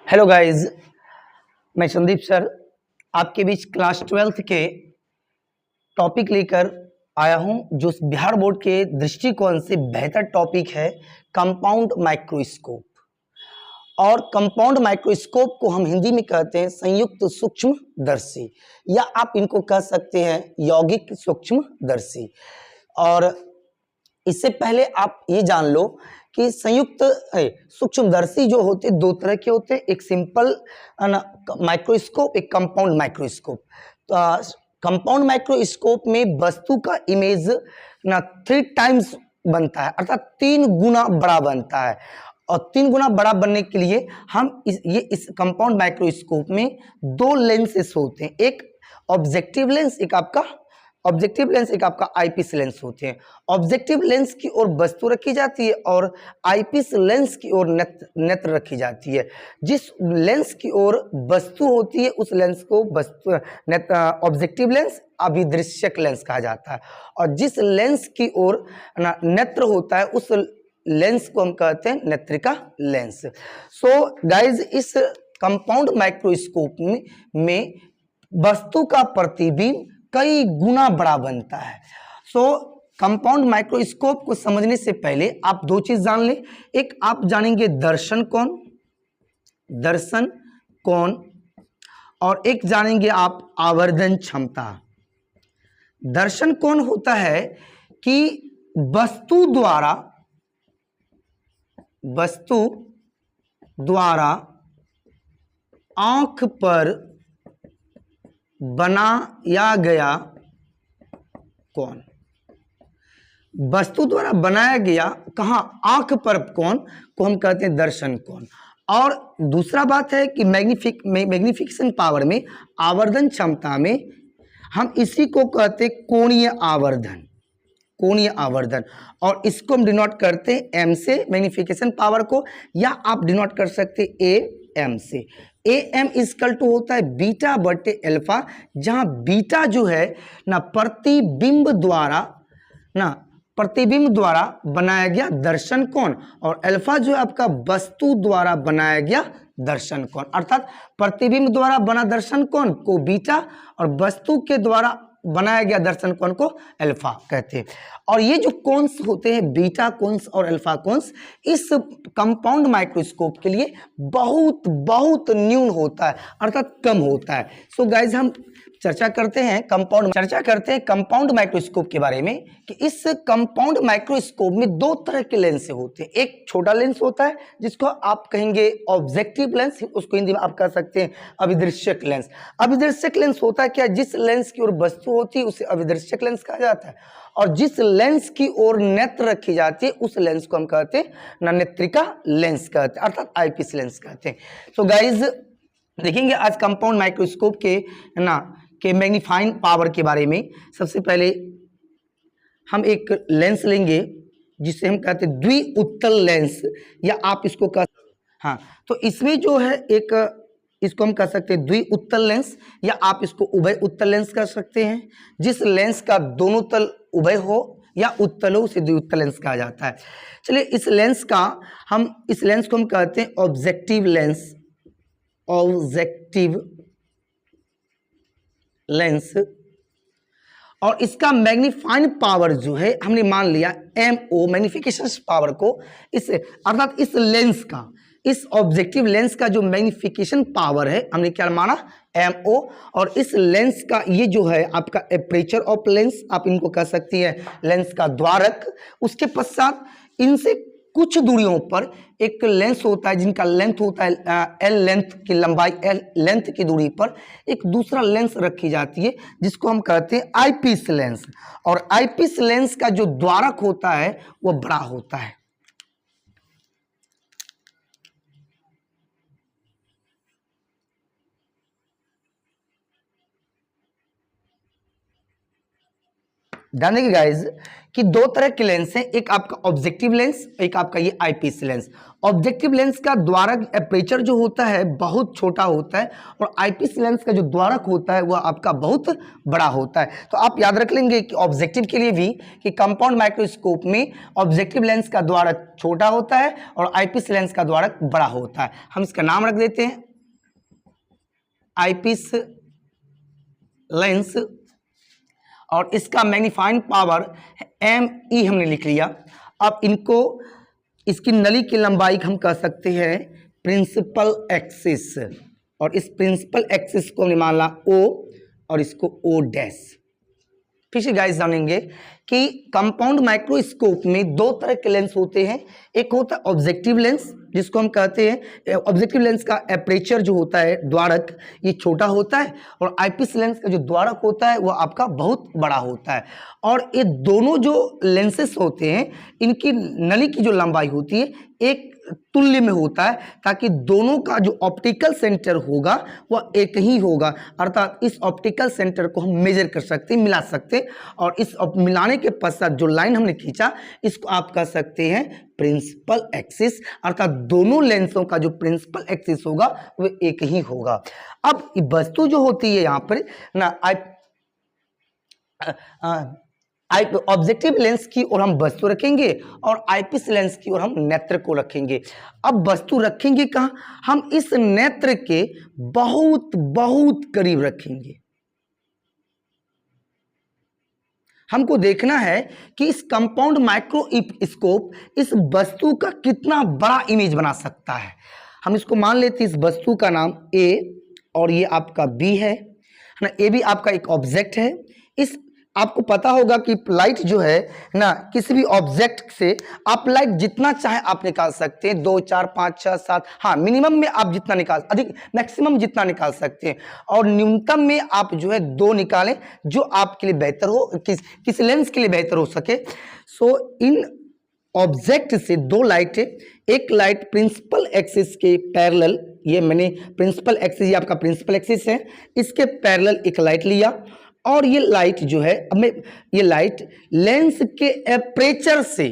Hello guys, मैं Sandeep sir आपके बीच class 12th के टॉपिक लेकर आया हूं, जो बिहार बोर्ड के दृष्टिकोण से बेहतर टॉपिक है कंपाउंड माइक्रोस्कोप। और कंपाउंड माइक्रोस्कोप को हम हिंदी में कहते हैं संयुक्त सूक्ष्मदर्शी, या आप इनको कह सकते हैं यौगिक सूक्ष्मदर्शी। और इससे पहले आप ये जान लो कि संयुक्त सूक्ष्मदर्शी जो होते दो तरह के होते हैं, एक सिंपल माइक्रोस्कोप, एक कंपाउंड माइक्रोस्कोप। तो कंपाउंड माइक्रोस्कोप में वस्तु का इमेज ना 3 टाइम्स बनता है, अर्थात 3 गुना बड़ा बनता है। और 3 गुना बड़ा बनने के लिए हम इस कंपाउंड माइक्रोस्कोप में 2 लेंसेस होते हैं, एक ऑब्जेक्टिव लेंस, एक आपका आईपीस लेंस होते हैं। ऑब्जेक्टिव लेंस की ओर वस्तु रखी जाती है और आईपीस लेंस की ओर नेत्र रखी जाती है। जिस लेंस की ओर वस्तु होती है उस लेंस को ऑब्जेक्टिव लेंस, अभिदृश्यक लेंस कहा जाता है। और जिस लेंस की ओर नेत्र होता है उस लेंस को हम कहते हैं नेत्रिका लेंस। सो गाइज, इस कंपाउंड माइक्रोस्कोप में वस्तु का प्रतिबिंब कई गुना बड़ा बनता है। सो कंपाउंड माइक्रोस्कोप को समझने से पहले आप 2 चीज जान लें। एक आप जानेंगे दर्शन कोण, और एक जानेंगे आप आवर्धन क्षमता। दर्शन कोण होता है कि वस्तु द्वारा आंख पर बनाया गया कोण, वस्तु द्वारा बनाया गया कहां, आंख पर कोण को हम कहते हैं दर्शन कोण। और दूसरा बात है कि मैग्निफिकेशन पावर में, आवर्धन क्षमता में हम इसी को कहते हैं कोणीय आवर्धन। और इसको हम डिनोट करते हैं एम से, मैग्निफिकेशन पावर को, या आप डिनोट कर सकते ए एम से। ए एम इजकल टू होता है बीटा बटे अल्फा, जहां बीटा जो है ना प्रतिबिंब द्वारा बनाया गया दर्शन कोण, और अल्फा जो है आपका वस्तु द्वारा बनाया गया दर्शन कोण। अर्थात प्रतिबिंब द्वारा बना दर्शन कोण को बीटा और वस्तु के द्वारा बनाया गया दर्शन कोण को अल्फा कहते हैं। और ये जो कोन्स होते हैं, बीटा कोन्स और अल्फा कोन्स, इस कंपाउंड माइक्रोस्कोप के लिए बहुत बहुत न्यून होता है, अर्थात कम होता है। सो गाइज, हम चर्चा करते हैं कंपाउंड माइक्रोस्कोप के बारे में, कि इस कंपाउंड माइक्रोस्कोप में 2 तरह के लेंस होते हैं। एक छोटा लेंस होता है जिसको आप कहेंगे ऑब्जेक्टिव लेंस, उसको हिंदी में आप कह सकते हैं अभिदृश्यक लेंस। अभिदृश्यक लेंस होता है क्या, जिस लेंस की ओर वस्तु होती है उसे अभिदृश्यक लेंस कहा जाता है, और जिस लेंस की ओर नेत्र रखी जाती है उस लेंस को हम कहते हैं नेत्रिका लेंस कहते हैं, अर्थात आईपीस लेंस कहते हैं। तो गाइज देखेंगे आज कंपाउंड माइक्रोस्कोप के मैग्नीफाइंग पावर के बारे में। सबसे पहले हम एक लेंस लेंगे जिसे हम कहते हैं द्विउत्तल लेंस, या आप इसको हाँ, तो इसमें जो है इसको हम कह सकते हैं द्विउत्तल लेंस, या आप इसको उभय उत्तल लेंस कह सकते हैं। जिस लेंस का दोनों तल उभय हो या उत्तल हो उसे द्विउत्तल लेंस कहा जाता है। चलिए, इस लेंस को हम कहते हैं ऑब्जेक्टिव लेंस। और इसका मैग्नीफाइंग पावर जो है हमने मान लिया MO, मैग्निफिकेशन पावर को, अर्थात इस ऑब्जेक्टिव लेंस का जो मैग्निफिकेशन पावर है हमने क्या माना, MO। और इस लेंस का ये जो है आपका एपरेचर ऑफ लेंस, आप इनको कह सकती हैं लेंस का द्वारक। उसके पश्चात इनसे कुछ दूरियों पर एक लेंस होता है जिनका लेंथ होता है L लेंथ की लंबाई, L लेंथ की दूरी पर एक दूसरा लेंस रखी जाती है जिसको हम कहते हैं आईपीस लेंस। और आईपीस लेंस का जो द्वारक होता है वो बड़ा होता है। ध्यान देखिए गाइज कि दो तरह के लेंस हैं, एक आपका ऑब्जेक्टिव लेंस, एक आपका ये आईपीस लेंस। ऑब्जेक्टिव लेंस का द्वारक एपर्चर जो होता है बहुत छोटा होता है और आईपीस लेंस का जो द्वारक होता है वह आपका बहुत बड़ा होता है। तो आप याद रख लेंगे कि ऑब्जेक्टिव के लिए भी कि कंपाउंड माइक्रोस्कोप में ऑब्जेक्टिव लेंस का द्वारक छोटा होता है और आईपीस लेंस का द्वारक बड़ा होता है। हम इसका नाम रख देते हैं आईपीस लेंस और इसका मैग्नीफाइंग पावर ME हमने लिख लिया। अब इनको इसकी नली की लंबाई हम कह सकते हैं प्रिंसिपल एक्सिस और इस प्रिंसिपल एक्सिस को हमने मान ला O और इसको O डैश। फिर से गाइस जानेंगे कि कंपाउंड माइक्रोस्कोप में दो तरह के लेंस होते हैं, एक होता है ऑब्जेक्टिव लेंस जिसको हम कहते हैं ऑब्जेक्टिव लेंस का एपर्चर जो होता है द्वारक ये छोटा होता है और आईपीस लेंस का जो द्वारक होता है वो आपका बहुत बड़ा होता है। और ये दोनों जो लेंसेस होते हैं इनकी नली की जो लंबाई होती है एक तुल्य में होता है ताकि दोनों का जो ऑप्टिकल सेंटर होगा वह एक ही होगा, अर्थात इस ऑप्टिकल सेंटर को हम मेजर कर सकते हैं, मिला सकते हैं और इस मिलाने के पश्चात जो लाइन हमने खींचा इसको आप कह सकते हैं प्रिंसिपल एक्सिस, अर्थात दोनों लेंसों का जो प्रिंसिपल एक्सिस होगा वो एक ही होगा। अब वस्तु जो होती है यहाँ पर ना ऑब्जेक्टिव लेंस की ओर हम वस्तु रखेंगे और आईपीस लेंस की ओर हम नेत्र को रखेंगे। अब वस्तु रखेंगे कहाँ? हम इस नेत्र के बहुत बहुत करीब रखेंगे। हमको देखना है कि इस कंपाउंड माइक्रोस्कोप इस वस्तु का कितना बड़ा इमेज बना सकता है। हम इसको मान लेते हैं इस वस्तु का नाम A और ये आपका B है ना। A भी आपका एक ऑब्जेक्ट है। इस आपको पता होगा कि लाइट जो है ना किसी भी ऑब्जेक्ट से आप लाइट जितना चाहे आप निकाल सकते हैं, 2 4 5 6 7, हाँ मिनिमम में आप जितना निकाल, अधिक मैक्सिमम जितना निकाल सकते हैं और न्यूनतम में आप जो है 2 निकालें जो आपके लिए बेहतर हो, किस लेंस के लिए बेहतर हो सके। सो इन ऑब्जेक्ट से 2 लाइट, एक लाइट प्रिंसिपल एक्सिस के पैरेलल, ये मैंने प्रिंसिपल एक्सिस, ये आपका प्रिंसिपल एक्सिस है, इसके पैरेलल एक लाइट लिया और ये लाइट जो है अब मैं ये लाइट लेंस के एपर्चर से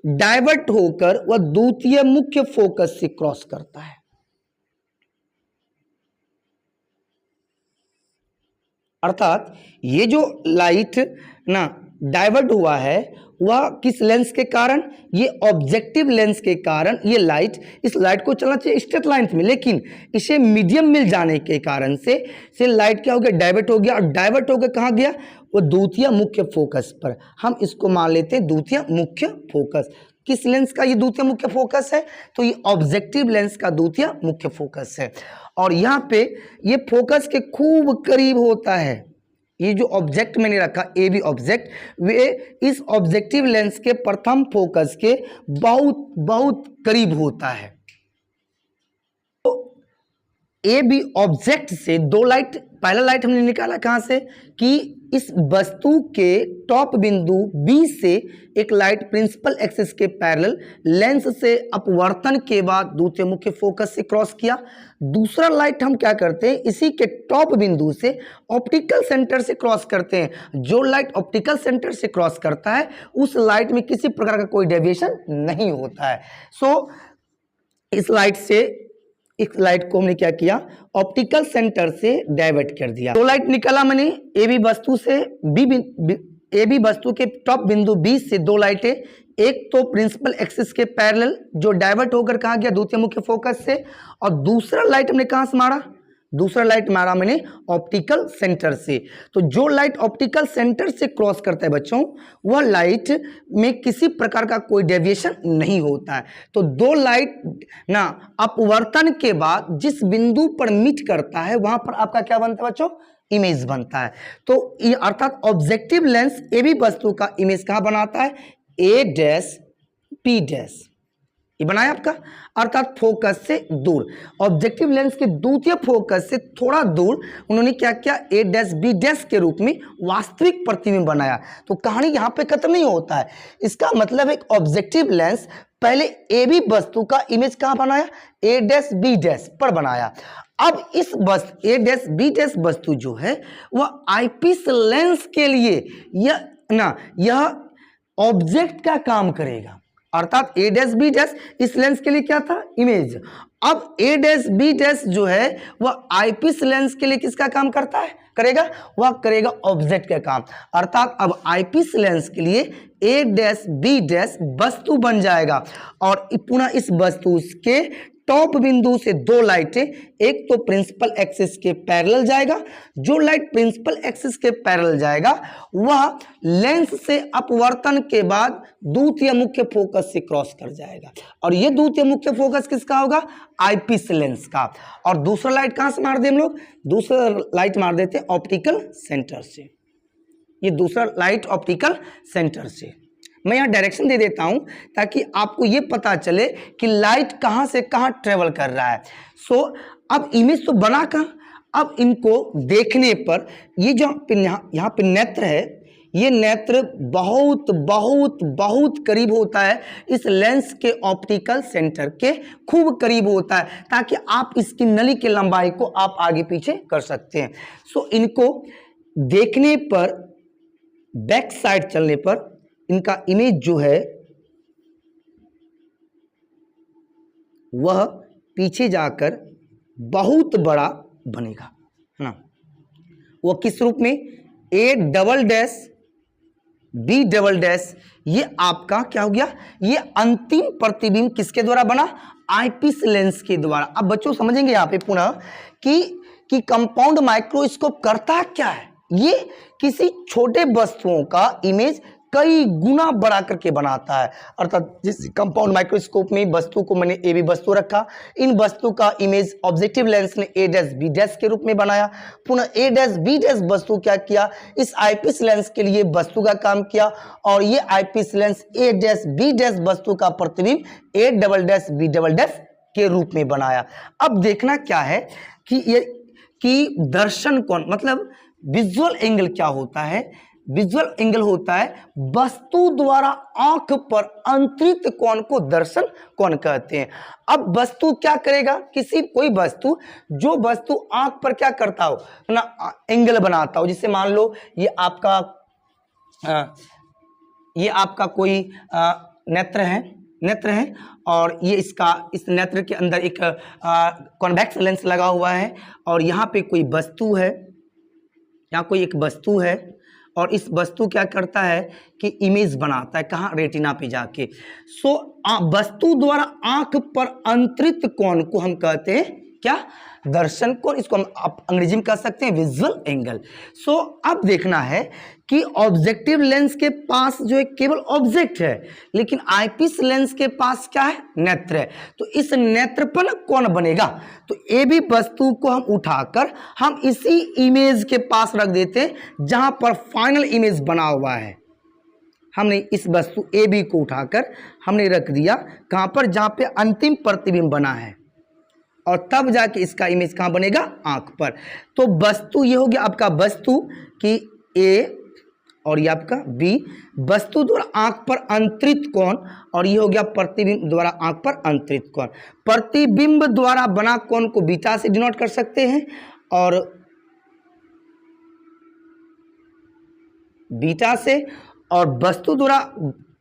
डाइवर्ट होकर वह द्वितीय मुख्य फोकस से क्रॉस करता है। अर्थात ये जो लाइट ना डाइवर्ट हुआ है वह किस लेंस के कारण? ये ऑब्जेक्टिव लेंस के कारण ये लाइट, इस लाइट को चलना चाहिए स्ट्रेट लाइन में, लेकिन इसे मीडियम मिल जाने के कारण से लाइट क्या हो गया? डाइवर्ट हो गया और डाइवर्ट होकर कहाँ गया? वो द्वितीय मुख्य फोकस पर। हम इसको मान लेते हैं द्वितीय मुख्य फोकस। किस लेंस का ये द्वितीय मुख्य फोकस है? तो ये ऑब्जेक्टिव लेंस का द्वितीय मुख्य फोकस है और यहाँ पे ये फोकस के खूब करीब होता है। ये जो ऑब्जेक्ट मैंने रखा ए बी ऑब्जेक्ट, वे इस ऑब्जेक्टिव लेंस के प्रथम फोकस के बहुत बहुत करीब होता है। तो ए बी ऑब्जेक्ट से 2 लाइट, पहला लाइट हमने निकाला कहां से कि इस वस्तु के टॉप बिंदु B से एक लाइट प्रिंसिपल एक्सिस के पैरेलल लेंस से अपवर्तन के बाद द्वितीय मुख्य फोकस से क्रॉस किया। दूसरा लाइट हम क्या करते हैं, इसी के टॉप बिंदु से ऑप्टिकल सेंटर से क्रॉस करते हैं। जो लाइट ऑप्टिकल सेंटर से क्रॉस करता है उस लाइट में किसी प्रकार का कोई डेविएशन नहीं होता है। सो इस लाइट को हमने क्या किया? ऑप्टिकल सेंटर से डाइवर्ट कर दिया। 2 लाइट निकाला मैंने ए बी वस्तु से, ए बी वस्तु के टॉप बिंदु B से 2 लाइटें, एक तो प्रिंसिपल एक्सिस के पैरेलल जो डाइवर्ट होकर कहा गया द्वितीय मुख्य फोकस से, और दूसरा लाइट हमने कहां से मारा? दूसरा लाइट मारा मैंने ऑप्टिकल सेंटर से। तो जो लाइट ऑप्टिकल सेंटर से क्रॉस करता है बच्चों, वह लाइट में किसी प्रकार का कोई डेविएशन नहीं होता है। तो 2 लाइट ना अपवर्तन के बाद जिस बिंदु पर मीट करता है वहां पर आपका क्या बनता है बच्चों? इमेज बनता है। तो अर्थात ऑब्जेक्टिव लेंस ए बी वस्तु का इमेज कहां बनाता है? A dash P dash. ये बनाया आपका, अर्थात फोकस से दूर। ऑब्जेक्टिव लेंस के द्वितीय फोकस से थोड़ा दूर उन्होंने क्या किया, ए डैश बी डैश के रूप में वास्तविक प्रतिबिंब बनाया। तो कहानी यहाँ पे खत्म नहीं होता है। इसका मतलब एक ऑब्जेक्टिव लेंस पहले ए बी वस्तु का इमेज कहाँ बनाया, ए डैश बी डैश पर बनाया। अब इस वस्तु ए डैश बी डैश वस्तु जो है वह आईपीस लेंस के लिए यह ऑब्जेक्ट का काम करेगा, अर्थात ए डैश बी डैश इस लेंस के लिए क्या था, इमेज। अब ए डैश बी डैश जो है वह आईपीस लेंस के लिए किसका काम करता है, करेगा, वह करेगा ऑब्जेक्ट का काम। अर्थात अब आईपीस लेंस के लिए ए डैश बी डैश वस्तु बन जाएगा और पुनः इस वस्तु के टॉप बिंदु से दो लाइटें, एक तो प्रिंसिपल एक्सिस के पैरेलल जाएगा, जो लाइट प्रिंसिपल एक्सिस के पैरेलल जाएगा वह लेंस से अपवर्तन के बाद द्वितीय मुख्य फोकस से क्रॉस कर जाएगा और यह द्वितीय मुख्य फोकस किसका होगा, आईपीस लेंस का। और दूसरा लाइट कहां से मार दे हम लोग, दूसरा लाइट मार देते ऑप्टिकल सेंटर से। ये दूसरा लाइट ऑप्टिकल सेंटर से। मैं यहाँ डायरेक्शन दे देता हूं ताकि आपको ये पता चले कि लाइट कहां से कहां ट्रेवल कर रहा है। सो अब इमेज तो बना कहां, अब इनको देखने पर ये जो यहाँ पे नेत्र है, ये नेत्र बहुत बहुत बहुत करीब होता है इस लेंस के ऑप्टिकल सेंटर के, खूब करीब होता है ताकि आप इसकी नली की लंबाई को आप आगे पीछे कर सकते हैं। सो इनको देखने पर, बैक साइड चलने पर इनका इमेज जो है वह पीछे जाकर बहुत बड़ा बनेगा, है ना। वह किस रूप में, A double dash B double dash, ये आपका क्या हो गया, ये अंतिम प्रतिबिंब किसके द्वारा बना, आईपीस लेंस के द्वारा। अब बच्चों समझेंगे यहाँ पे पुनः कि कंपाउंड माइक्रोस्कोप करता क्या है। ये किसी छोटे वस्तुओं का इमेज कई गुना बड़ा करके बनाता है, अर्थात जिस कंपाउंड माइक्रोस्कोप में वस्तु को मैंने ए बी वस्तु रखा, इन वस्तु का इमेज ऑब्जेक्टिव लेंस ने ए डैश बी डैश के रूप में बनाया, पुनः ए डैश बी डैश वस्तु क्या किया, इस आईपीस लेंस के लिए वस्तु का काम किया और ये eyepiece lens A dash B dash वस्तु का प्रतिबिंब A double dash B double dash के रूप में बनाया। अब देखना क्या है कि दर्शन कोण मतलब विजुअल एंगल क्या होता है। विजुअल एंगल होता है वस्तु द्वारा आंख पर अंतरित कोण को दर्शन कोण कहते हैं। अब वस्तु क्या करेगा, कोई वस्तु, जो वस्तु आंख पर क्या करता हो ना, एंगल बनाता हो। जिससे मान लो ये आपका कोई नेत्र है और ये इस नेत्र के अंदर एक कॉन्वेक्स लेंस लगा हुआ है और यहाँ पे कोई वस्तु है, यहाँ कोई एक वस्तु है और इस वस्तु क्या करता है कि इमेज बनाता है, कहाँ, रेटिना पे जाके। सो वस्तु द्वारा आंख पर अंतरित कोण को हम कहते हैं क्या, दर्शन कोण। इसको हम आप अंग्रेजी में कह सकते हैं विजुअल एंगल। सो अब देखना है कि ऑब्जेक्टिव लेंस के पास जो है केवल ऑब्जेक्ट है, लेकिन आईपीस लेंस के पास क्या है, नेत्र है। तो इस नेत्र पर कौन बनेगा, तो ए बी वस्तु को हम उठाकर हम इसी इमेज के पास रख देते हैं जहां पर फाइनल इमेज बना हुआ है। हमने इस वस्तु ए बी को उठाकर हमने रख दिया कहां पर, जहां पे अंतिम प्रतिबिंब बना है और तब जाके इसका इमेज कहां बनेगा, आंख पर। तो वस्तु ये हो गया आपका वस्तु की ए और ये आपका बी, वस्तु द्वारा आंख पर अंतरित कोण, और ये हो गया प्रतिबिंब द्वारा आंख पर अंतरित कोण। प्रतिबिंब द्वारा बना कोण को बीटा से डिनोट कर सकते हैं और बीटा से, और वस्तु द्वारा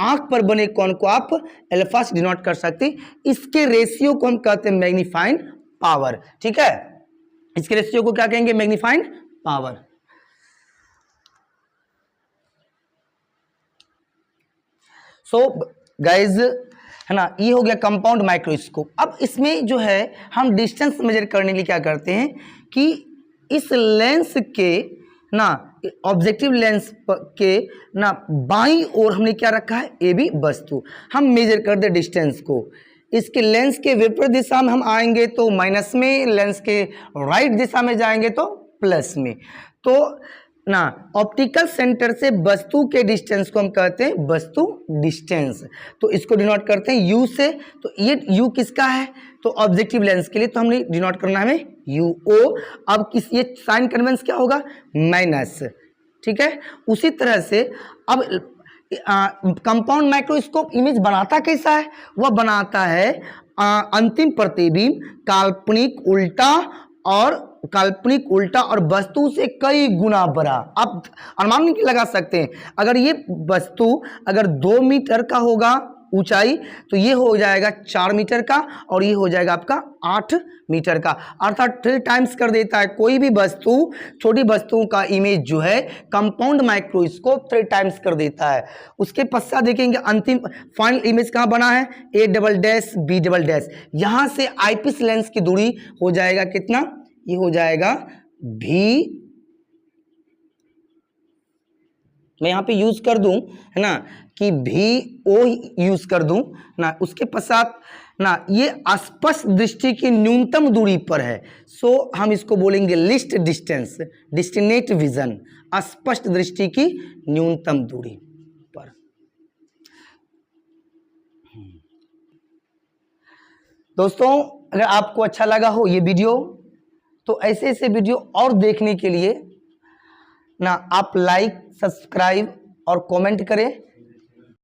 आंख पर बने कोण को आप अल्फा से डिनोट कर सकते हैं। इसके रेशियो को हम कहते हैं मैग्नीफाइंग पावर। ठीक है, इसके रेशियो को क्या कहेंगे, मैग्नीफाइंग पावर। सो गाइज, है ना, ये हो गया कंपाउंड माइक्रोस्कोप। अब इसमें जो है हम डिस्टेंस मेजर करने के लिए क्या करते हैं कि इस लेंस के ना, ऑब्जेक्टिव लेंस के ना बाईं ओर हमने क्या रखा है, ए बी वस्तु। हम मेजर कर दे डिस्टेंस को। इसके लेंस के विपरीत दिशा में हम आएंगे तो माइनस में, लेंस के राइट दिशा में जाएंगे तो प्लस में। तो ना ऑप्टिकल सेंटर से वस्तु के डिस्टेंस को हम कहते हैं वस्तु डिस्टेंस। तो इसको डिनोट करते हैं यू से। तो ये यू किसका है? तो ऑब्जेक्टिव लेंस के लिए, तो हमने डिनोट करना है हमें यू ओ। अब किस ये साइन कन्वेंस क्या होगा? माइनस। ठीक है, उसी तरह से अब कंपाउंड माइक्रोस्कोप इमेज बनाता कैसा है? वह बनाता है अंतिम प्रतिबिंब काल्पनिक उल्टा और वस्तु से कई गुना बड़ा। आप अनुमान नहीं लगा सकते हैं, अगर ये वस्तु अगर 2 मीटर का होगा ऊंचाई, तो ये हो जाएगा 4 मीटर का, और ये हो जाएगा आपका 8 मीटर का, अर्थात 3 टाइम्स कर देता है। कोई भी वस्तु, छोटी वस्तुओं का इमेज जो है कंपाउंड माइक्रोस्कोप 3 टाइम्स कर देता है। उसके पश्चात देखेंगे अंतिम फाइनल इमेज कहाँ बना है? A'-B', यहां से आईपीस लेंस की दूरी हो जाएगा कितना? ये हो जाएगा भी, मैं यहां पे यूज कर दूं है ना कि भी ओ यूज कर दूं ना। उसके पश्चात ना ये स्पष्ट दृष्टि की न्यूनतम दूरी पर है, सो हम इसको बोलेंगे लिस्ट डिस्टेंस, डिस्टिनेट विजन, स्पष्ट दृष्टि की न्यूनतम दूरी पर। दोस्तों, अगर आपको अच्छा लगा हो ये वीडियो, तो ऐसे ऐसे वीडियो और देखने के लिए ना आप लाइक, सब्सक्राइब और कमेंट करें।